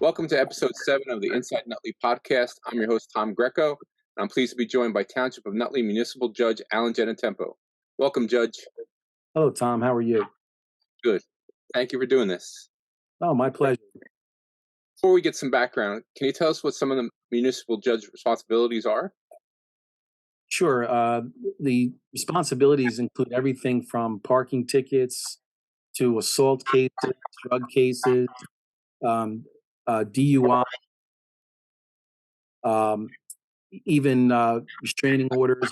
Welcome to episode 7 of the Inside Nutley podcast. I'm your host, Tom Greco, and I'm pleased to be joined by Township of Nutley Municipal Judge Alan Genitempo. Welcome, Judge. Hello, Tom. How are you? Good. Thank you for doing this. Oh, my pleasure. Before we get some background, can you tell us what some of the municipal judge responsibilities are? Sure. The responsibilities include everything from parking tickets to assault cases, drug cases, DUI, even restraining orders.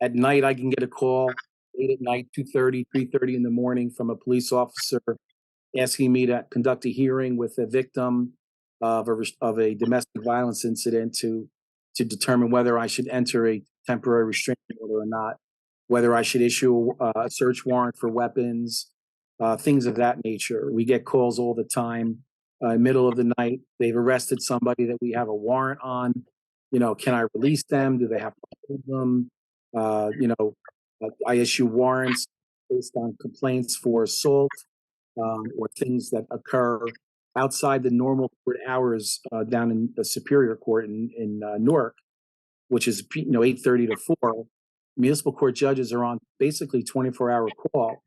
At night, I can get a call late at night, 2:30, 3:30 in the morning from a police officer asking me to conduct a hearing with a victim of a domestic violence incident to determine whether I should enter a temporary restraining order or not, whether I should issue a search warrant for weapons, things of that nature. We get calls all the time. Middle of the night, they've arrested somebody that we have a warrant on. Can I release them? Do they have to hold them? I issue warrants based on complaints for assault or things that occur outside the normal court hours down in the Superior Court in Newark, which is 8:30 to 4. Municipal court judges are on basically 24-hour call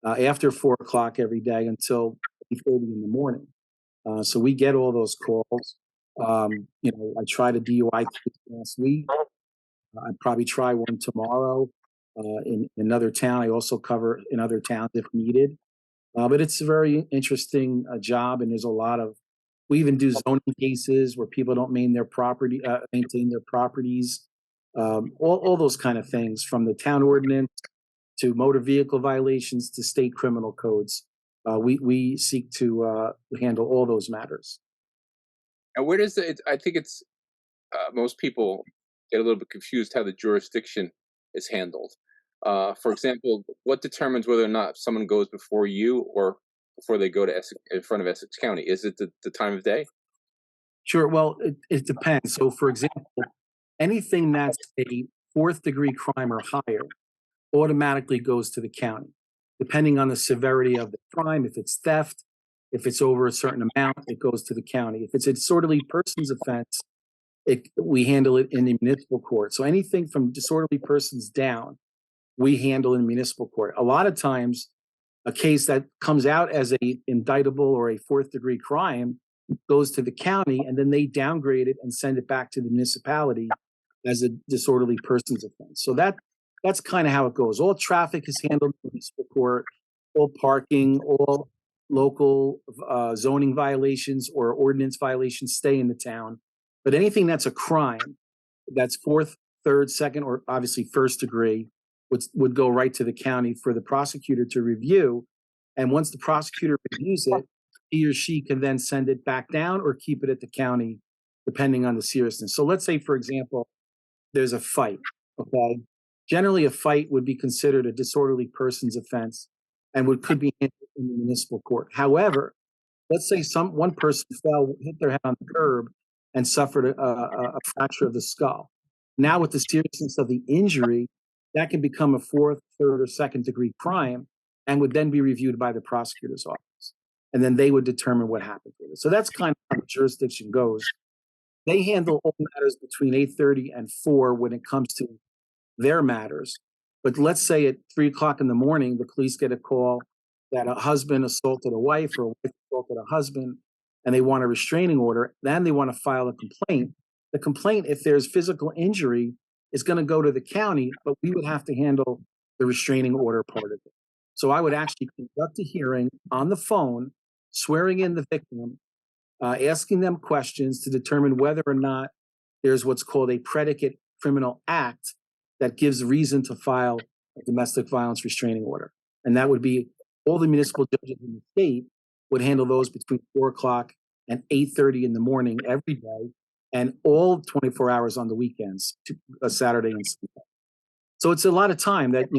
after 4 o'clock every day until 8:30 in the morning. So we get all those calls. I tried a DUI case last week. I'd probably try one tomorrow in another town. I also cover in other towns if needed. But it's a very interesting job, and there's a lot of. We even do zoning cases where people don't maintain their properties, all those kind of things, from the town ordinance to motor vehicle violations to state criminal codes. We seek to handle all those matters. And where does I think it's most people get a little bit confused how the jurisdiction is handled. For example, what determines whether or not someone goes before you or before they go to in front of Essex County? Is it the time of day? Sure. Well, it depends. So, for example, anything that's a fourth degree crime or higher automatically goes to the county, depending on the severity of the crime. If it's theft, if it's over a certain amount, it goes to the county. If it's a disorderly persons offense, we handle it in the municipal court. So anything from disorderly persons down, we handle in municipal court. A lot of times, a case that comes out as a indictable or a fourth degree crime goes to the county, and then they downgrade it and send it back to the municipality as a disorderly persons offense. So that's kind of how it goes. All traffic is handled in municipal court. All parking, all local zoning violations or ordinance violations stay in the town. But anything that's a crime, that's fourth, third, second, or obviously first degree, would go right to the county for the prosecutor to review. And once the prosecutor reviews it, he or she can then send it back down or keep it at the county, depending on the seriousness. So let's say, for example, there's a fight, okay? Generally, a fight would be considered a disorderly persons offense and could be handled in the municipal court. However, let's say one person hit their head on the curb and suffered a fracture of the skull. Now, with the seriousness of the injury, that can become a fourth, third, or second degree crime and would then be reviewed by the prosecutor's office. And then they would determine what happened with it. So that's kind of how the jurisdiction goes. They handle all matters between 8:30 and 4 when it comes to their matters. But let's say at 3 o'clock in the morning, the police get a call that a husband assaulted a wife or a wife assaulted a husband, and they want a restraining order. Then they want to file a complaint. The complaint, if there's physical injury, is going to go to the county, but we would have to handle the restraining order part of it. So I would actually conduct a hearing on the phone, swearing in the victim, asking them questions to determine whether or not there's what's called a predicate criminal act that gives reason to file a domestic violence restraining order. And that would be all the municipal judges in the state would handle those between 4 o'clock and 8:30 in the morning every day, and all 24 hours on the weekends, Saturday and Sunday. So it's a lot of time that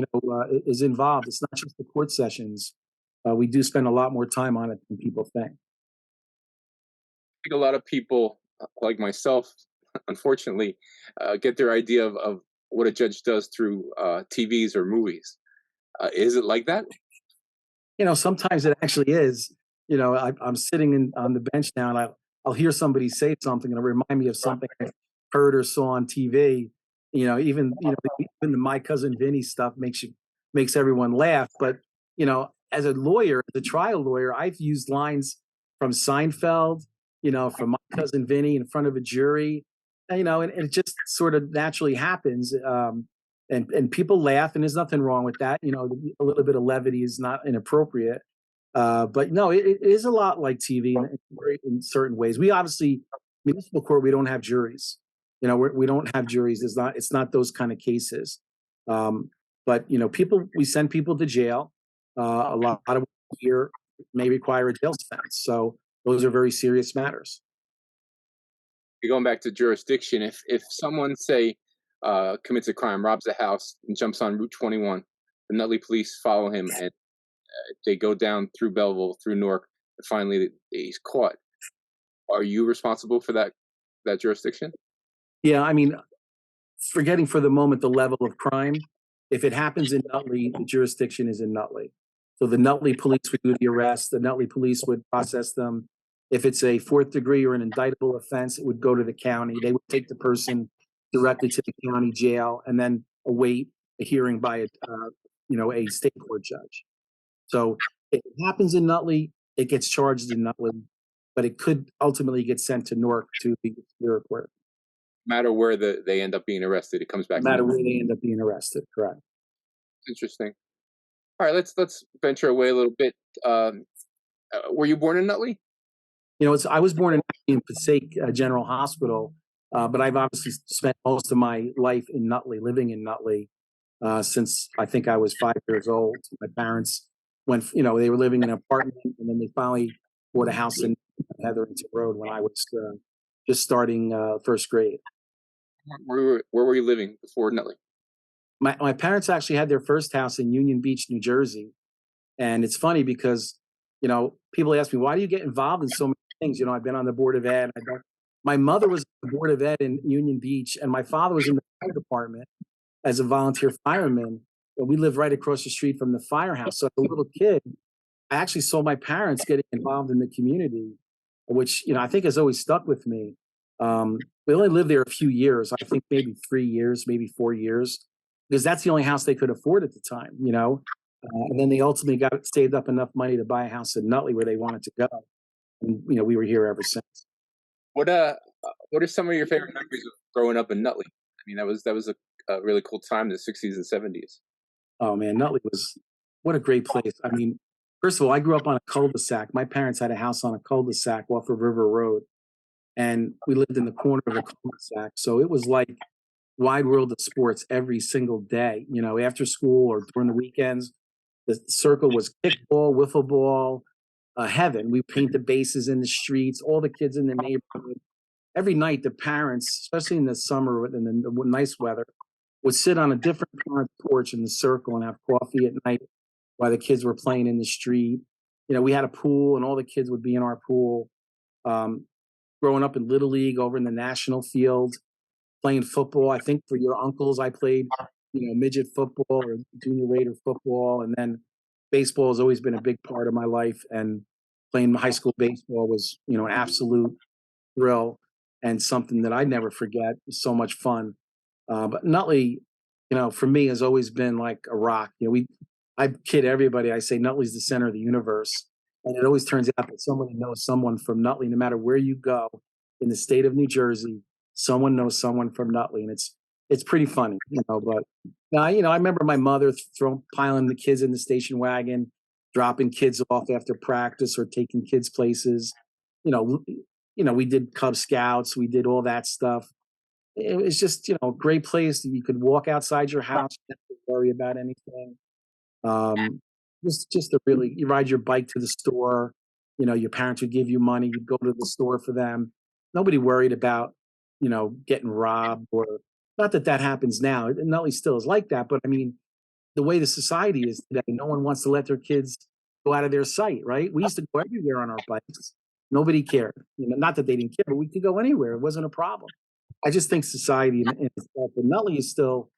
is involved. It's not just the court sessions. We do spend a lot more time on it than people think. I think a lot of people, like myself, unfortunately, get their idea of what a judge does through TVs or movies. Is it like that? Sometimes it actually is. I'm sitting on the bench now, and I'll hear somebody say something and it'll remind me of something I heard or saw on TV. Even the My Cousin Vinny stuff makes everyone laugh. But as a lawyer, as a trial lawyer, I've used lines from Seinfeld, from My Cousin Vinny in front of a jury, and it just sort of naturally happens. And people laugh, and there's nothing wrong with that. A little bit of levity is not inappropriate. But no, it is a lot like TV in certain ways. We obviously, municipal court, we don't have juries. We don't have juries. It's not those kind of cases. Um, but we send people to jail. A lot of here may require a jail sentence. So those are very serious matters. Going back to jurisdiction, if someone say commits a crime, robs a house, and jumps on Route 21, the Nutley police follow him and they go down through Belleville, through Newark, and finally he's caught. Are you responsible for that jurisdiction? Yeah, I mean, forgetting for the moment the level of crime, if it happens in Nutley, the jurisdiction is in Nutley. So the Nutley police would do the arrest, the Nutley police would process them. If it's a fourth degree or an indictable offense, it would go to the county. They would take the person directly to the county jail and then await a hearing by a state court judge. So if it happens in Nutley, it gets charged in Nutley, but it could ultimately get sent to Newark to the Superior Court. No matter where they end up being arrested, it comes back No to matter Nutley. where they end up being arrested, correct. Interesting. All right, let's venture away a little bit. Were you born in Nutley? I was born in Passaic General Hospital, but I've obviously spent most of my life in Nutley, living in Nutley, since I think I was 5 years old. My parents they were living in an apartment, and then they finally bought a house in Hetherington Road when I was just starting first grade. Where were you living before Nutley? My parents actually had their first house in Union Beach, New Jersey. And it's funny because, people ask me, why do you get involved in so many things? I've been on the Board of Ed. My mother was on the Board of Ed in Union Beach, and my father was in the fire department as a volunteer fireman. And we lived right across the street from the firehouse. So as a little kid, I actually saw my parents getting involved in the community, which, I think has always stuck with me. We only lived there a few years, I think maybe 3 years, maybe 4 years, because that's the only house they could afford at the time. And then they ultimately got saved up enough money to buy a house in Nutley where they wanted to go. And, we were here ever since. What what are some of your favorite memories of growing up in Nutley? I mean, that was a really cool time in the '60s and '70s. Oh man, Nutley was what a great place. I mean, first of all, I grew up on a cul-de-sac. My parents had a house on a cul-de-sac off of River Road, and we lived in the corner of a cul-de-sac. So it was like wide world of sports every single day. After school or during the weekends, the circle was kickball, wiffle ball, heaven. We paint the bases in the streets. All the kids in the neighborhood. Every night, the parents, especially in the summer and the nice weather, would sit on a different parent porch in the circle and have coffee at night while the kids were playing in the street. We had a pool, and all the kids would be in our pool. Um, Growing up in Little League over in the national field, playing football. I think for your uncles, I played, midget football or junior Raider football, and then baseball has always been a big part of my life. And playing high school baseball was, an absolute thrill and something that I never forget. It was so much fun. But Nutley, for me, has always been like a rock. I kid everybody. I say Nutley's the center of the universe, and it always turns out that somebody knows someone from Nutley. No matter where you go in the state of New Jersey, someone knows someone from Nutley, and it's pretty funny. But I remember my mother piling the kids in the station wagon, dropping kids off after practice or taking kids places. We did Cub Scouts, we did all that stuff. It was just, a great place. You could walk outside your house, you didn't have to worry about anything. Um, just a really, you ride your bike to the store. Your parents would give you money. You'd go to the store for them. Nobody worried about, getting robbed or not that happens now. Nutley still is like that, but I mean, the way the society is today, no one wants to let their kids go out of their sight, right? We used to go everywhere on our bikes. Nobody cared. Not that they didn't care, but we could go anywhere. It wasn't a problem. I just think society in itself, but Nutley is still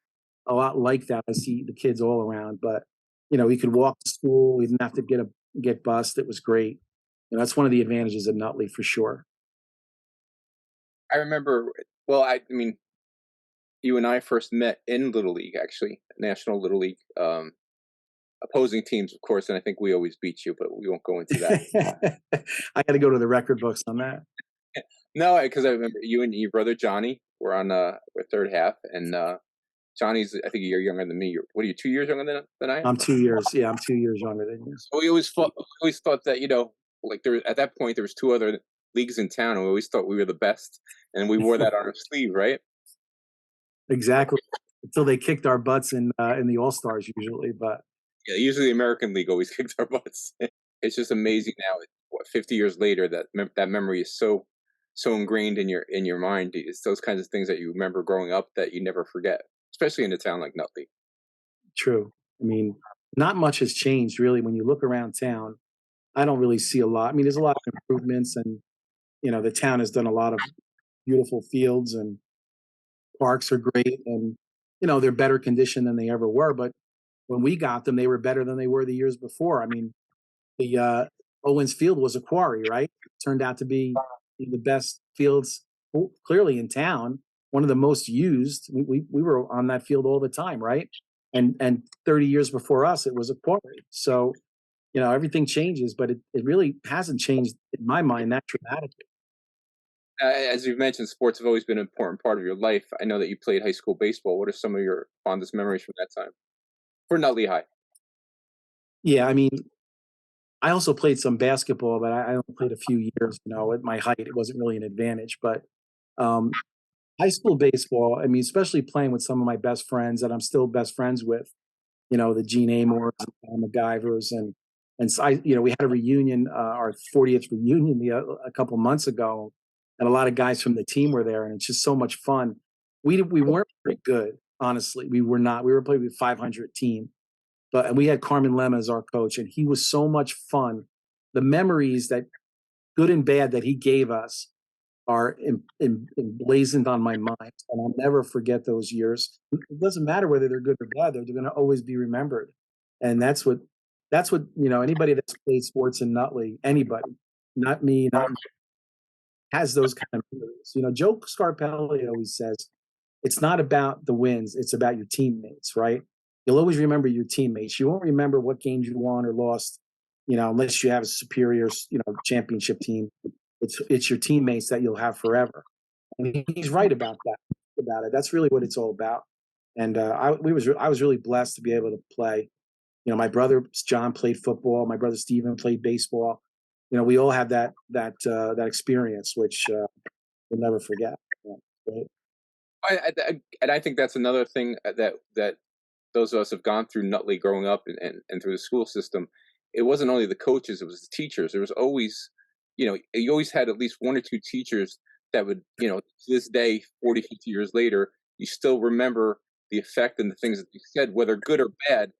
a lot like that. I see the kids all around, but we could walk to school. We didn't have to get bused. It was great. That's one of the advantages of Nutley for sure. I remember. Well, I mean, you and I first met in Little League, actually, National Little League, opposing teams, of course, and I think we always beat you, but we won't go into that. I got to go to the record books on that. No, because I remember you and your brother Johnny were on our third half, and Johnny's I think a year younger than me. What are you, 2 years younger than I am? I'm 2 years. Yeah, I'm 2 years younger than you. So we always thought that like there at that point there was two other leagues in town, and we always thought we were the best, and we wore that on our sleeve, right? Exactly. Until they kicked our butts in the All Stars usually, but Yeah, usually the American League always kicks our butts. It's just amazing now, what, 50 years later, that that memory is so ingrained in your mind. It's those kinds of things that you remember growing up that you never forget, especially in a town like Nutley. true. I mean, not much has changed really. When you look around town, I don't really see a lot. I mean, there's a lot of improvements, and the town has done a lot of beautiful fields, and parks are great, and they're better condition than they ever were. But when we got them, they were better than they were the years before. I mean, the Owens Field was a quarry, right? Turned out to be the best fields clearly in town, one of the most used. We were on that field all the time, right? And 30 years before us, it was a quarry. So everything changes, but it really hasn't changed in my mind that dramatically. As you've mentioned, sports have always been an important part of your life. I know that you played high school baseball. What are some of your fondest memories from that time for Nutley High? Yeah, I mean, I also played some basketball, but I only played a few years. At my height, it wasn't really an advantage. But um, high school baseball, I mean, especially playing with some of my best friends that I'm still best friends with, the Gene Amors and MacGyvers, and so we had a reunion, our 40th reunion a couple months ago, and a lot of guys from the team were there, and it's just so much fun. We weren't very good, honestly. We were not. We were playing with 500 team, but we had Carmen Lema as our coach, and he was so much fun. The memories that good and bad that he gave us are emblazoned on my mind, and I'll never forget those years. It doesn't matter whether they're good or bad; they're going to always be remembered, and that's what anybody that's played sports in Nutley, anybody, not me, not has those kind of memories. Joe Scarpelli always says, it's not about the wins, it's about your teammates, right? You'll always remember your teammates. You won't remember what games you won or lost, unless you have a superior, championship team. It's your teammates that you'll have forever. And he's right about that. About it. That's really what it's all about. And I was really blessed to be able to play. My brother John played football. My brother Steven played baseball. We all had that experience, which we'll never forget. Yeah, right? And I think that's another thing that those of us have gone through Nutley growing up and through the school system. It wasn't only the coaches; it was the teachers. There was always, you always had at least one or two teachers that would, to this day, 40, 50 years later, you still remember the effect and the things that you said, whether good or bad.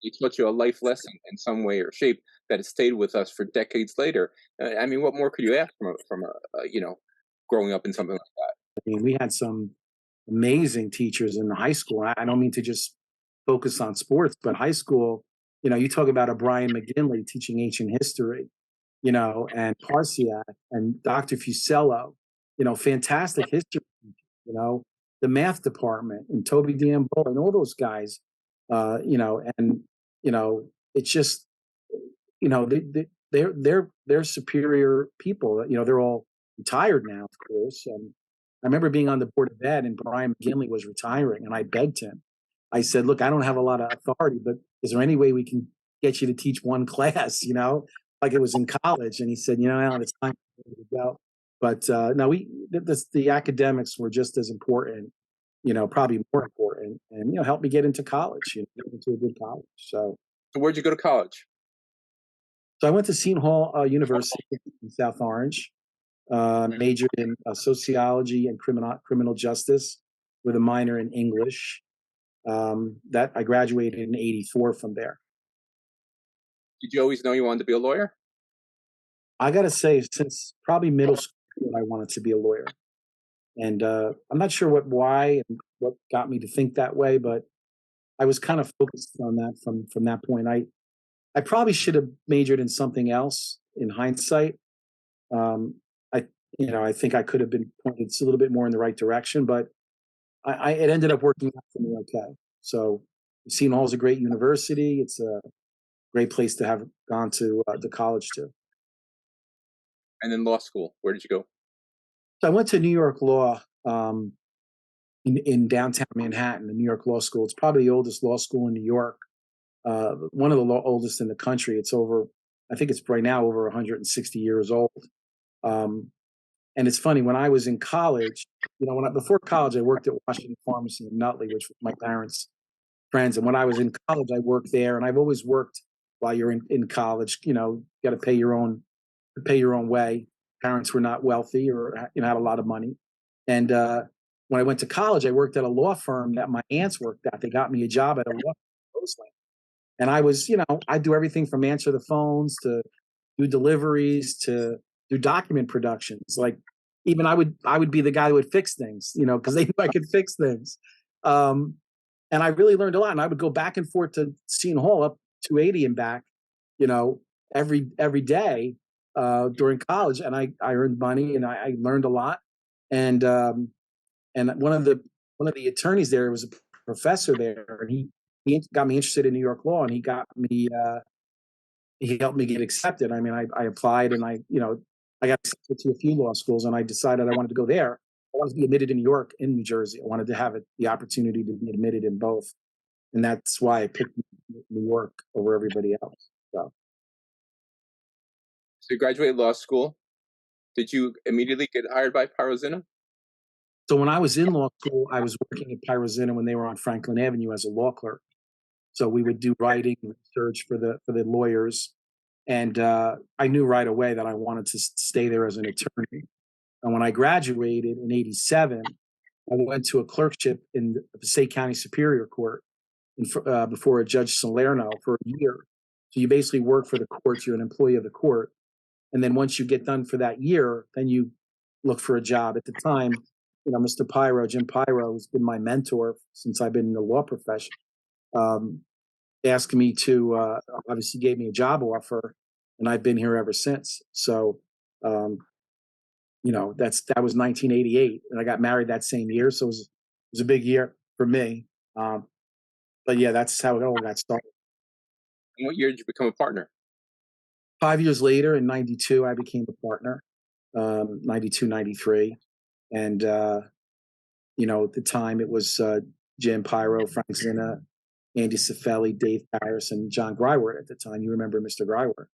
They taught you a life lesson in some way or shape that has stayed with us for decades later. I mean, what more could you ask from growing up in something like that? I mean, we had some amazing teachers in the high school. I don't mean to just focus on sports, but high school, you talk about a Brian McGinley teaching ancient history, and Parsiak and Dr. Fusello, fantastic history, you know, the math department and Toby Diambo and all those guys, and, it's just, they're superior people. They're all retired now, of course. And I remember being on the board of ed and Brian McGinley was retiring, and I begged him. I said, "Look, I don't have a lot of authority, but is there any way we can get you to teach one class?" Like it was in college. And he said, "Alan, it's time for me to go." But no, the academics were just as important, probably more important, and helped me get into college, get into a good college. So where'd you go to college? So I went to Seton Hall University in South Orange, majored in sociology and criminal justice with a minor in English. That I graduated in '84 from there. Did you always know you wanted to be a lawyer? I got to say, since probably middle school, I wanted to be a lawyer, and I'm not sure why, and what got me to think that way, but I was kind of focused on that from that point. I probably should have majored in something else in hindsight. Um, I I think I could have been pointed a little bit more in the right direction, but it ended up working out for me okay. So Seton Hall is a great university. It's a great place to have gone to the college to. And then law school, where did you go? So I went to New York Law in downtown Manhattan, the New York Law School. It's probably the oldest law school in New York, one of the oldest in the country. It's over, I think it's right now over 160 years old. Um, and it's funny, when I was in college, before college, I worked at Washington Pharmacy in Nutley, which was my parents' friends. And when I was in college, I worked there. And I've always worked while you're in college. You got to pay your own way. Parents were not wealthy or had a lot of money. And when I went to college, I worked at a law firm that my aunts worked at. They got me a job at a law firm in Roseland. And I was, I do everything from answer the phones to do deliveries to do document productions. Like even I would be the guy who would fix things, because they knew I could fix things. Um, and I really learned a lot. And I would go back and forth to Seton Hall up 280 and back, you know, every day during college, and I earned money and I learned a lot. And one of the attorneys there was a professor there, and he got me interested in New York law, and he helped me get accepted. I mean, I applied and I got accepted to a few law schools, and I decided I wanted to go there. I wanted to be admitted in New York and New Jersey. I wanted to have the opportunity to be admitted in both, and that's why I picked New York over everybody else. So, So you graduated law school. Did you immediately get hired by Pyrozina? so when I was in law school, I was working at Pyrozina when they were on Franklin Avenue as a law clerk. So we would do writing research for the lawyers, and I knew right away that I wanted to stay there as an attorney. And when I graduated in '87, I went to a clerkship in the Passaic County Superior Court before a Judge Salerno for a year. So you basically work for the court, you're an employee of the court. And then once you get done for that year, then you look for a job. At the time, Mr. Jim Pyro, who's been my mentor since I've been in the law profession, um, asked me to, obviously gave me a job offer, and I've been here ever since. So, um, that was 1988, and I got married that same year. So it was a big year for me. But yeah, that's how it all got started. And what year did you become a partner? 5 years later, in '92, I became a partner. 92, '93, and at the time it was Jim Pyro, Frank Zinna, Andy Cifelli, Dave Paris, and John Gryward at the time. You remember Mr. Gryward.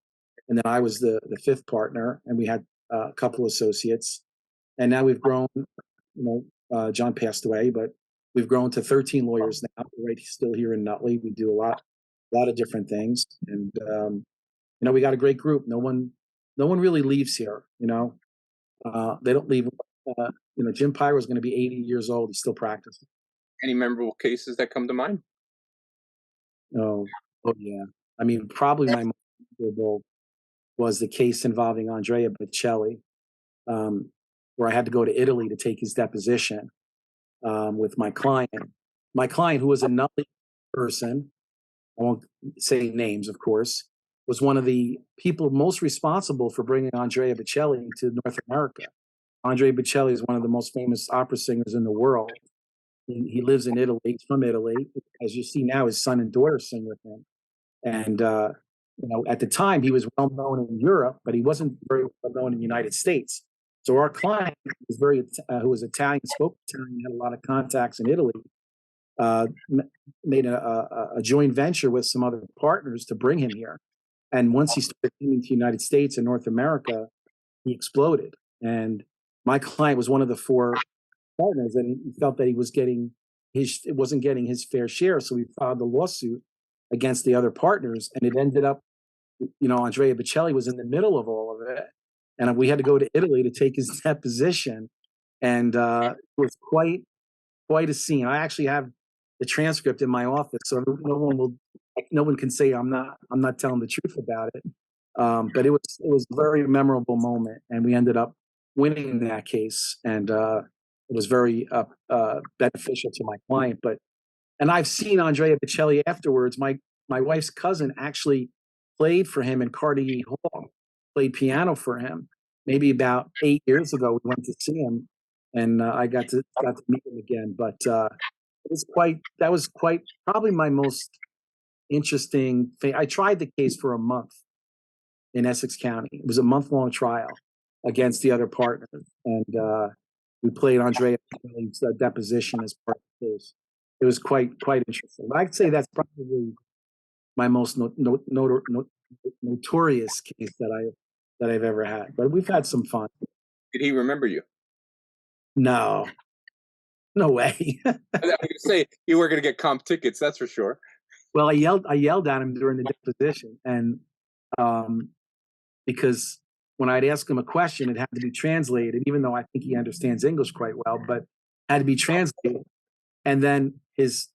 And then I was the fifth partner, and we had a couple associates. And now we've grown. John passed away, but we've grown to 13 lawyers now. We're right still here in Nutley. We do a lot of different things, and we got a great group. No one really leaves here. They don't leave. Jim Pyro is going to be 80 years old. He's still practicing. Any memorable cases that come to mind? Oh, oh yeah. I mean, probably my most memorable was the case involving Andrea Bocelli, where I had to go to Italy to take his deposition with my client. My client, who was a Nutley person, I won't say names, of course, was one of the people most responsible for bringing Andrea Bocelli to North America. Andrea Bocelli is one of the most famous opera singers in the world. He lives in Italy. He's from Italy. As you see now, his son and daughter sing with him. And at the time, he was well known in Europe, but he wasn't very well known in the United States. So our client was who was Italian, spoke Italian, had a lot of contacts in Italy. Uh, Made a joint venture with some other partners to bring him here. And once he started coming to the United States and North America, he exploded. And my client was one of the four partners, and he felt that he wasn't getting his fair share. So we filed the lawsuit against the other partners, and it ended up, Andrea Bocelli was in the middle of all of it, and we had to go to Italy to take his deposition, and it was quite a scene. I actually have the transcript in my office, so no one can say I'm not telling the truth about it. But it was a very memorable moment, and we ended up winning that case, and it was very beneficial to my client. And I've seen Andrea Bocelli afterwards. My wife's cousin actually played for him in Carnegie Hall, played piano for him. maybe about 8 years ago, we went to see him, and I got to meet him again. But that was quite probably my most interesting thing. I tried the case for a month in Essex County. It was a month-long trial against the other partner, and we played Andrea Kelly's deposition as part of the case. It was quite interesting. But I'd say that's probably my most notorious case that I've ever had. But we've had some fun. Did he remember you? No, no way. I was gonna say you were gonna get comp tickets, that's for sure. Well, I yelled at him during the deposition, and um, because when I'd ask him a question, it had to be translated, even though I think he understands English quite well, but had to be translated. And then his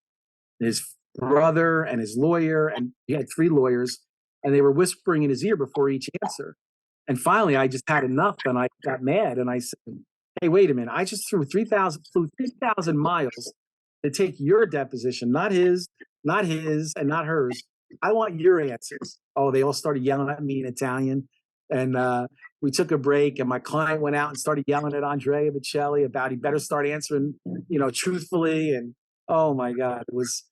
brother and his lawyer, and he had three lawyers, and they were whispering in his ear before each answer. And finally, I just had enough, and I got mad, and I said, "Hey, wait a minute! I just flew 3,000 miles to take your deposition, not his, and not hers. I want your answers." Oh, they all started yelling at me in Italian, and we took a break, and my client went out and started yelling at Andrea Bocelli about he better start answering, truthfully. And oh my God, it was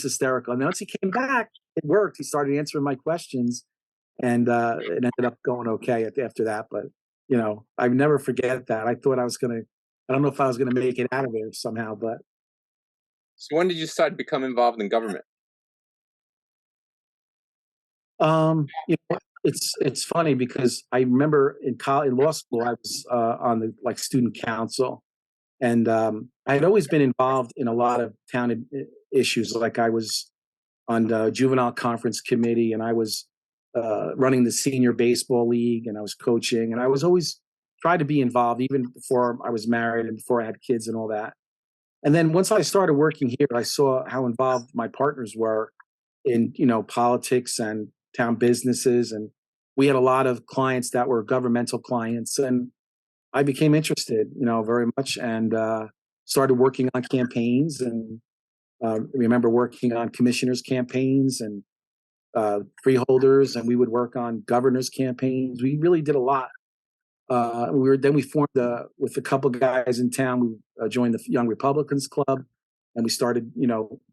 hysterical. And once he came back, it worked. He started answering my questions, and it ended up going okay after that. But I never forget that. I thought I was gonna. I don't know if I was gonna make it out of there somehow, but So when did you decide to become involved in government? it's funny because I remember in college, in law school, I was on the like student council, and I had always been involved in a lot of town issues. Like I was on the juvenile conference committee, and I was running the senior baseball league, and I was coaching, and I was always tried to be involved even before I was married and before I had kids and all that. And then once I started working here, I saw how involved my partners were in politics and town businesses, and we had a lot of clients that were governmental clients, and I became interested, very much, and started working on campaigns, and remember working on commissioners' campaigns and freeholders, and we would work on governors' campaigns. We really did a lot. We formed with a couple of guys in town. We joined the Young Republicans Club, and we started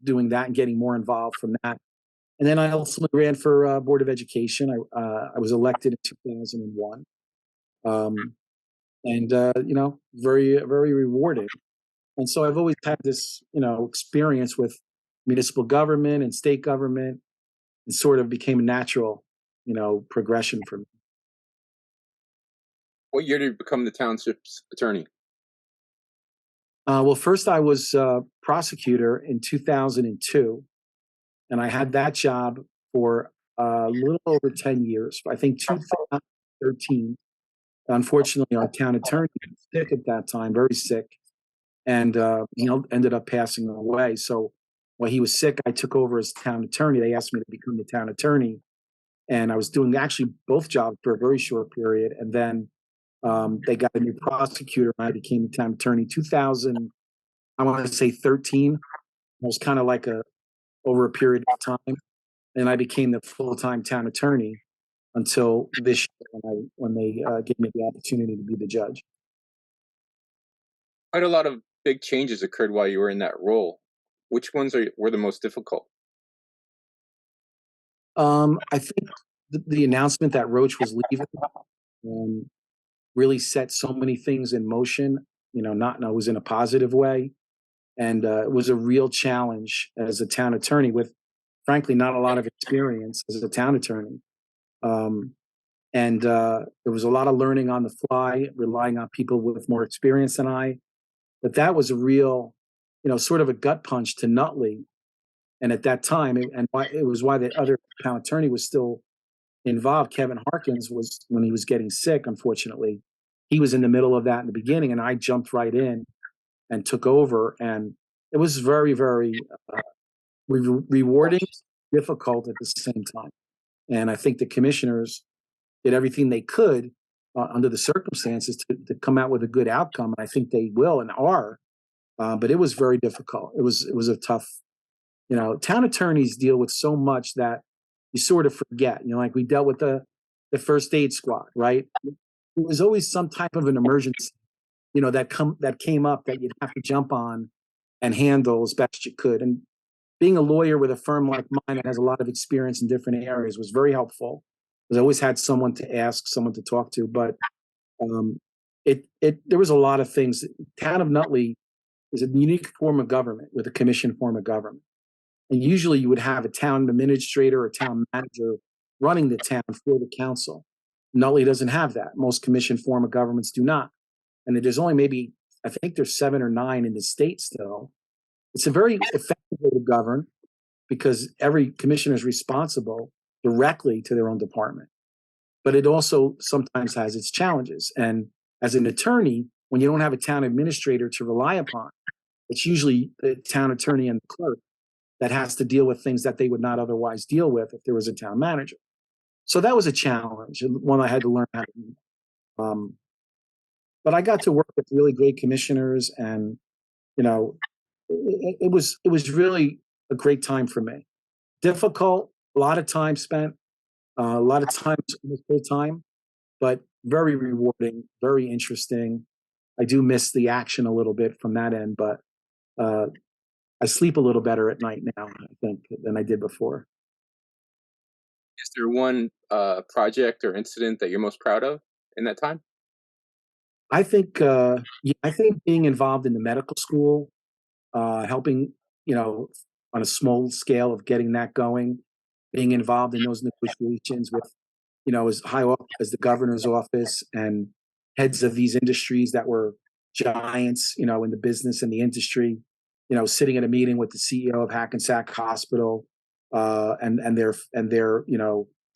doing that and getting more involved from that. And then I also ran for Board of Education. I was elected in 2001, and very very rewarding. And so I've always had this experience with municipal government and state government. It sort of became a natural progression for me. What year did you become the township's attorney? Well, first I was prosecutor in 2002, and I had that job for a little over 10 years. I think 2013. Unfortunately, our town attorney was sick at that time, very sick, and ended up passing away. So while he was sick, I took over as town attorney. They asked me to become the town attorney, and I was doing actually both jobs for a very short period. And then they got a new prosecutor, and I became the town attorney. 2000, I want to say 13. It was kind of like over a period of time, and I became the full time town attorney until this year when they gave me the opportunity to be the judge. Quite a lot of big changes occurred while you were in that role. Which ones were the most difficult? I think the announcement that Roach was leaving um, really set so many things in motion. Not in always in a positive way, and it was a real challenge as a town attorney with, frankly, not a lot of experience as a town attorney. Um, and there was a lot of learning on the fly, relying on people with more experience than I. But that was a real, sort of a gut punch to Nutley. And at that time, it was why the other town attorney was still involved. Kevin Harkins was when he was getting sick. Unfortunately, he was in the middle of that in the beginning, and I jumped right in and took over. And it was very, very rewarding, difficult at the same time. And I think the commissioners did everything they could under the circumstances to come out with a good outcome. And I think they will and are. But it was very difficult. It was a tough. Town attorneys deal with so much that you sort of forget. Like we dealt with the first aid squad, right? there was always some type of an emergency, that came up that you'd have to jump on and handle as best you could. And being a lawyer with a firm like mine that has a lot of experience in different areas was very helpful because I always had someone to ask, someone to talk to. But um, there was a lot of things. Town of Nutley is a unique form of government with a commission form of government. And usually you would have a town administrator or town manager running the town for the council. Nutley doesn't have that. Most commission form of governments do not. And there's only maybe, I think there's 7 or 9 in the state still. It's a very effective way to govern because every commissioner is responsible directly to their own department. But it also sometimes has its challenges. And as an attorney, when you don't have a town administrator to rely upon, it's usually the town attorney and the clerk that has to deal with things that they would not otherwise deal with if there was a town manager. So that was a challenge, and one I had to learn how to do. But I got to work with really great commissioners, and you know, it was really a great time for me. Difficult, a lot of time spent, a lot of times full time, but very rewarding, very interesting. I do miss the action a little bit from that end, but uh, I sleep a little better at night now, I think, than I did before. Is there one project or incident that you're most proud of in that time? I think being involved in the medical school, helping, you know, on a small scale of getting that going, being involved in those negotiations with, as high up as the governor's office and heads of these industries that were giants, in the business and the industry, sitting at a meeting with the CEO of Hackensack Hospital, and their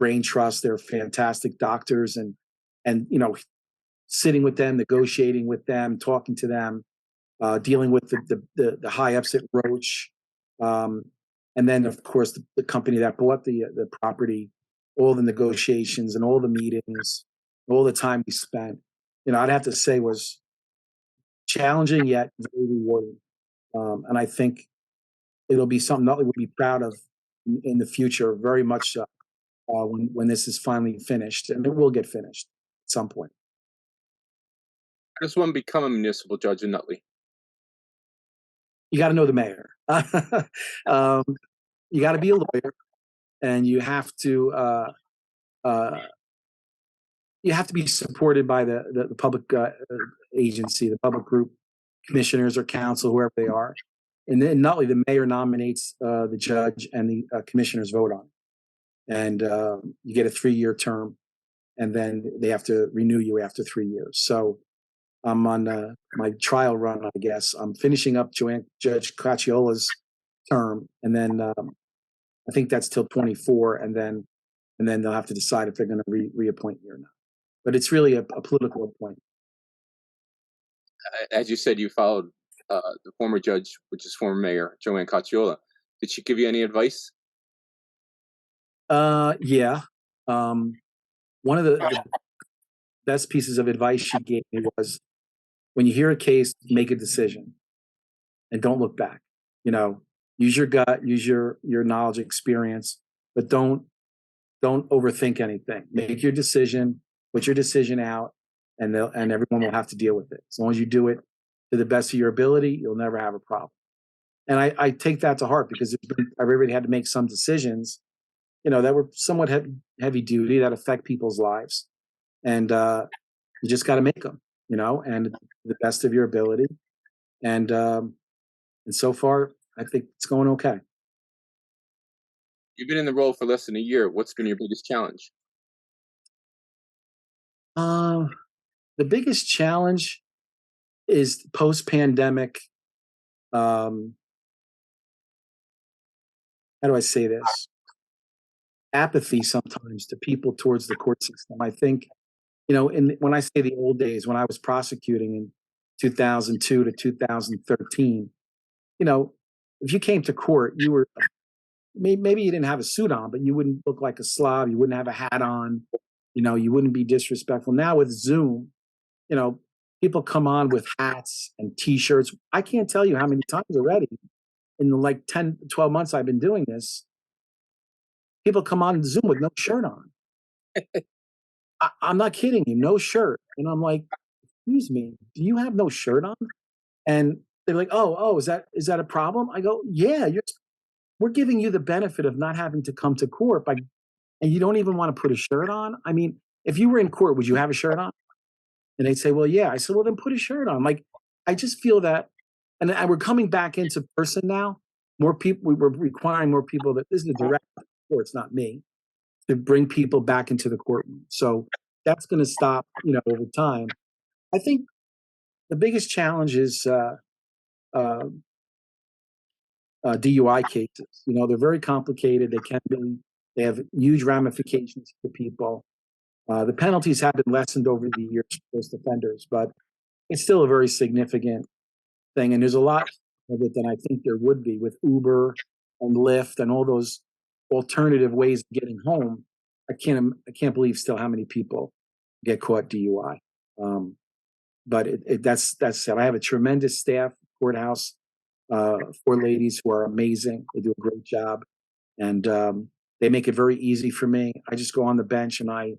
brain trust, they're fantastic doctors, and sitting with them, negotiating with them, talking to them, dealing with the high ups at Roche, um, and then of course the company that bought the property, all the negotiations and all the meetings, all the time we spent. I'd have to say was challenging yet very rewarding, and I think it'll be something that we would be proud of in the future, very much so, when this is finally finished, and it will get finished at some point. How does one become a municipal judge in Nutley? You got to know the mayor. um, you got to be a lawyer, and uh, you have to be supported by the public agency, the public group, commissioners or council, whoever they are. And then not only the mayor nominates the judge, and the commissioners vote on it. And you get a 3-year term, and then they have to renew you after 3 years. So I'm on my trial run, I guess. I'm finishing up Judge Cacciola's term, and then I think that's till 24, and then they'll have to decide if they're going to reappoint me or not. But it's really a political appointment. As you said, you followed the former judge, which is former mayor Joanne Cacciola. Did she give you any advice? Yeah. Um, One of the best pieces of advice she gave me was, when you hear a case, make a decision and don't look back. You know, use your gut, use your knowledge, experience, but don't overthink anything. Make your decision, put your decision out, and everyone will have to deal with it. As long as you do it to the best of your ability, you'll never have a problem. And I take that to heart because I've already had to make some decisions, that were somewhat heavy duty, that affect people's lives, and you just got to make them, and to the best of your ability. And so far, I think it's going okay. You've been in the role for less than a year. What's been your biggest challenge? Uh, the biggest challenge is post pandemic. Um, how do I say this? Apathy sometimes to people towards the court system. I think, when I say the old days, when I was prosecuting in 2002 to 2013, you know, if you came to court, you were, maybe you didn't have a suit on, but you wouldn't look like a slob. You wouldn't have a hat on. You wouldn't be disrespectful. Now with Zoom, you know, people come on with hats and T-shirts. I can't tell you how many times already in the like 10, 12 months I've been doing this. People come on Zoom with no shirt on. I'm not kidding you, no shirt. And I'm like, excuse me, do you have no shirt on? And they're like, oh, is that a problem? I go, yeah, we're giving you the benefit of not having to come to court by, and you don't even want to put a shirt on. I mean, if you were in court, would you have a shirt on? And they'd say, well, yeah. I said, well, then put a shirt on. Like, I just feel that, and we're coming back into person now. More people, we were requiring more people that this is the direct court, it's not me, to bring people back into the courtroom. So that's going to stop, over time. I think the biggest challenge is uh, DUI cases. They're very complicated. They have huge ramifications for people. The penalties have been lessened over the years for those offenders, but it's still a very significant thing. And there's a lot of it than I think there would be with Uber and Lyft and all those alternative ways of getting home. I can't believe still how many people get caught DUI. But that's sad. I have a tremendous staff, courthouse, four ladies who are amazing. They do a great job, and they make it very easy for me. I just go on the bench and I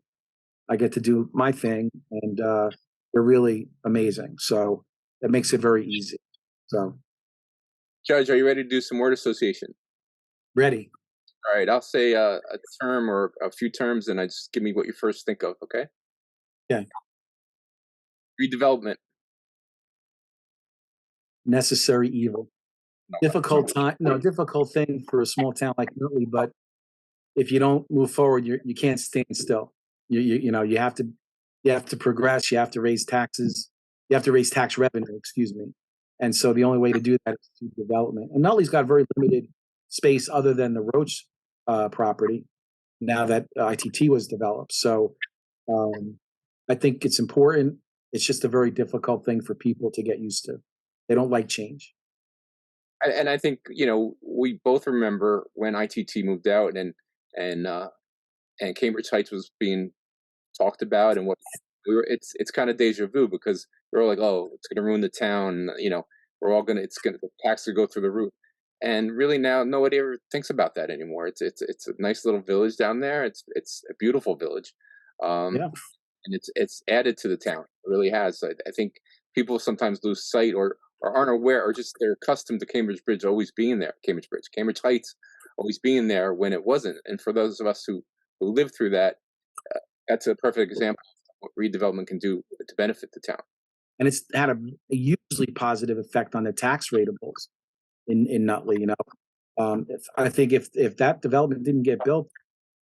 get to do my thing, and they're really amazing. So that makes it very easy. So Judge, are you ready to do some word association? ready. All right, I'll say a term or a few terms, and I just give me what you first think of. Okay. Yeah. Redevelopment. Necessary evil. Difficult time. No, difficult thing for a small town like Nutley, but if you don't move forward, you can't stand still. You have to progress. You have to raise taxes. You have to raise tax revenue. Excuse me. And so the only way to do that is through development. And Nutley's got very limited space other than the Roach property. Now that ITT was developed, so um, I think it's important. It's just a very difficult thing for people to get used to. They don't like change. And I think we both remember when ITT moved out and and Cambridge Heights was being talked about, and what we were. It's kind of deja vu because we're all like, oh, it's going to ruin the town. We're all gonna. It's gonna the tax to go through the roof. And really now nobody ever thinks about that anymore. It's a nice little village down there. It's a beautiful village. Um, Yeah. and it's added to the town. It really has. I think people sometimes lose sight or aren't aware or just they're accustomed to Cambridge Bridge always being there. Cambridge Heights always being there when it wasn't. And for those of us who lived through that, that's a perfect example of what redevelopment can do to benefit the town. And it's had a hugely positive effect on the tax ratables in Nutley. I think if that development didn't get built,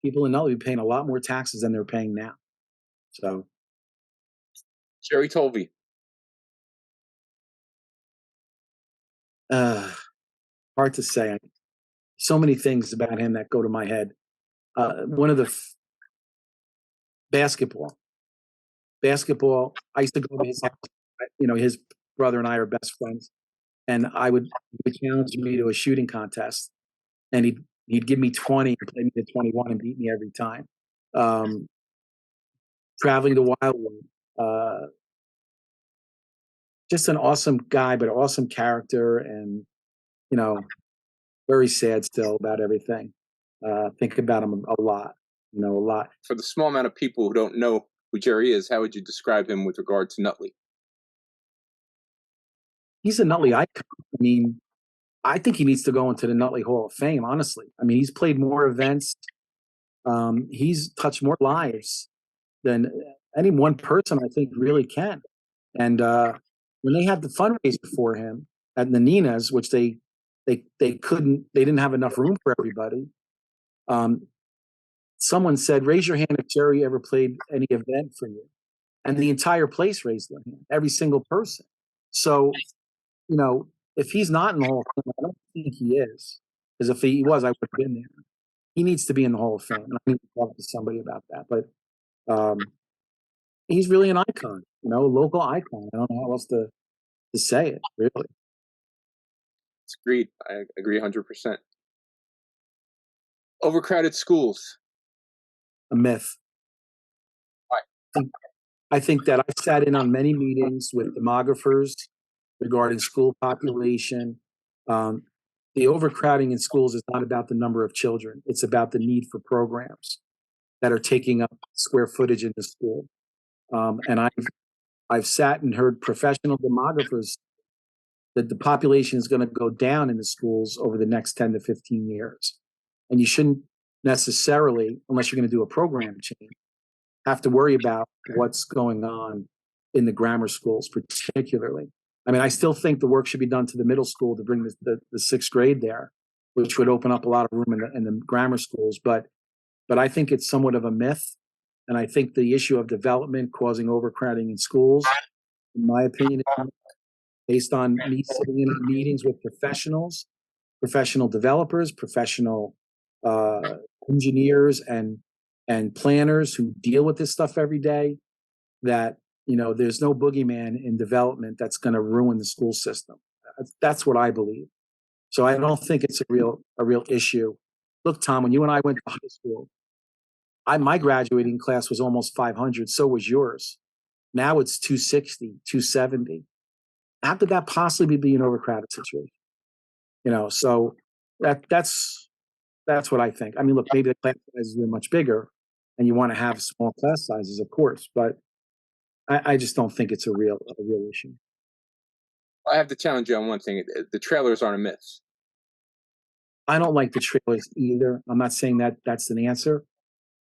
people in Nutley would be paying a lot more taxes than they're paying now. So Jerry Tolvey. uh, hard to say. So many things about him that go to my head. One of the basketball, basketball. I used to go to his house. His brother and I are best friends, and he would challenge me to a shooting contest, and he'd give me 20 and play me to 21 and beat me every time. Um, Traveling to Wildwood, just an awesome guy, but awesome character, and you know, very sad still about everything. Think about him a lot, a lot. For the small amount of people who don't know who Jerry is, how would you describe him with regard to Nutley? He's a Nutley icon. I mean, I think he needs to go into the Nutley Hall of Fame. Honestly, I mean, he's played more events. He's touched more lives than any one person I think really can. And when they had the fundraiser for him at the Nina's, which they didn't have enough room for everybody. Um, Someone said, "Raise your hand if Jerry ever played any event for you," and the entire place raised their hand, every single person. So you know, if he's not in the Hall of Fame, I don't think he is. Because if he was, I would have been there. He needs to be in the Hall of Fame. And I need to talk to somebody about that. But um, he's really an icon, local icon. I don't know how else to say it, really. It's agreed. I agree 100%. Overcrowded schools. A myth. Why? I think that I sat in on many meetings with demographers regarding school population. Um, the overcrowding in schools is not about the number of children, it's about the need for programs. that are taking up square footage in the school. And I've sat and heard professional demographers that the population is going to go down in the schools over the next 10 to 15 years. And you shouldn't necessarily, unless you're going to do a program change, have to worry about what's going on in the grammar schools, particularly. I mean, I still think the work should be done to the middle school to bring the sixth grade there, which would open up a lot of room in the grammar schools. But I think it's somewhat of a myth. And I think the issue of development causing overcrowding in schools, in my opinion, based on me sitting in on meetings with professionals, professional developers, professional engineers, and planners who deal with this stuff every day, that there's no boogeyman in development that's going to ruin the school system. That's what I believe. So I don't think it's a real issue. Look, Tom, when you and I went to high school, my graduating class was almost 500. So was yours. Now it's 260, 270. How could that possibly be an overcrowded situation? So that's what I think. I mean, look, maybe the class sizes are much bigger, and you want to have small class sizes, of course, but I just don't think it's a real issue. I have to challenge you on one thing. The trailers aren't a myth. I don't like the trailers either. I'm not saying that that's an answer.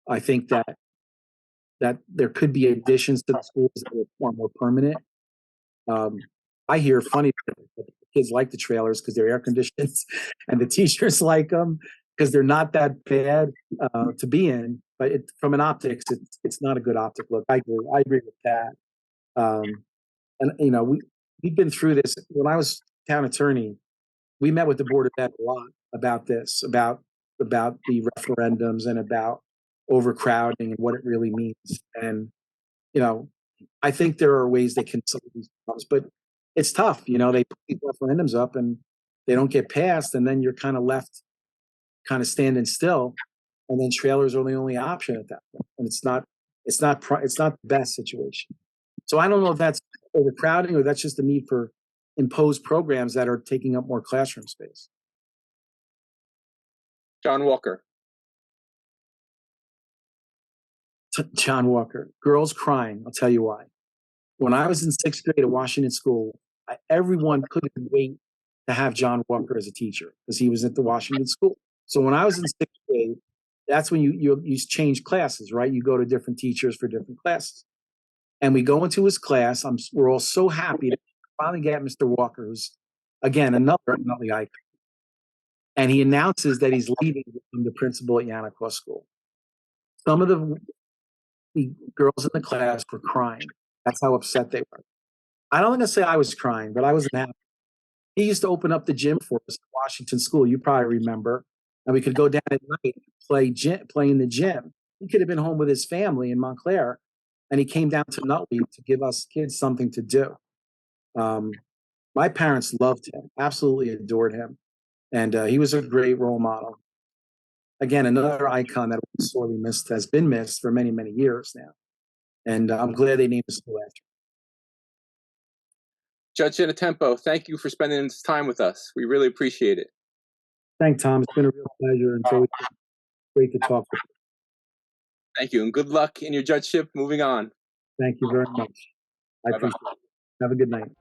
I think that there could be additions to the schools that are more permanent. I hear funny that the kids like the trailers because they're air conditioned, and the teachers like them because they're not that bad to be in. But from an optics, it's not a good optic look. I agree with that. And we've been through this. When I was town attorney, we met with the board of ed a lot about this, about the referendums and about overcrowding and what it really means. And I think there are ways they can solve these problems, but it's tough. They put these referendums up and they don't get passed, and then you're kind of left, kind of standing still, and then trailers are the only option at that point, and it's not the best situation. So I don't know if that's overcrowding or that's just the need for imposed programs that are taking up more classroom space. John Walker. John Walker, girls crying. I'll tell you why. When I was in sixth grade at Washington School, everyone couldn't wait to have John Walker as a teacher because he was at the Washington School. So when I was in sixth grade, that's when you change classes, right? You go to different teachers for different classes. And we go into his class. We're all so happy to finally get Mr. Walker, who's, again, another Nutley icon. And he announces that he's leaving to become the principal at Yanacor School. Some of the girls in the class were crying. That's how upset they were. I don't want to say I was crying, but I wasn't happy. He used to open up the gym for us at Washington School. You probably remember. And we could go down at night and play in the gym. He could have been home with his family in Montclair, and he came down to Nutley to give us kids something to do. My parents loved him, absolutely adored him, and he was a great role model. Again, another icon that was sorely missed, has been missed for many, many years now. And I'm glad they named the school after him. Judge Genitempo, thank you for spending this time with us. We really appreciate it. Thanks, Tom. It's been a real pleasure, and it's always great to talk with you. Thank you, and good luck in your judgeship moving on. Thank you very much. I appreciate it. Have a good night.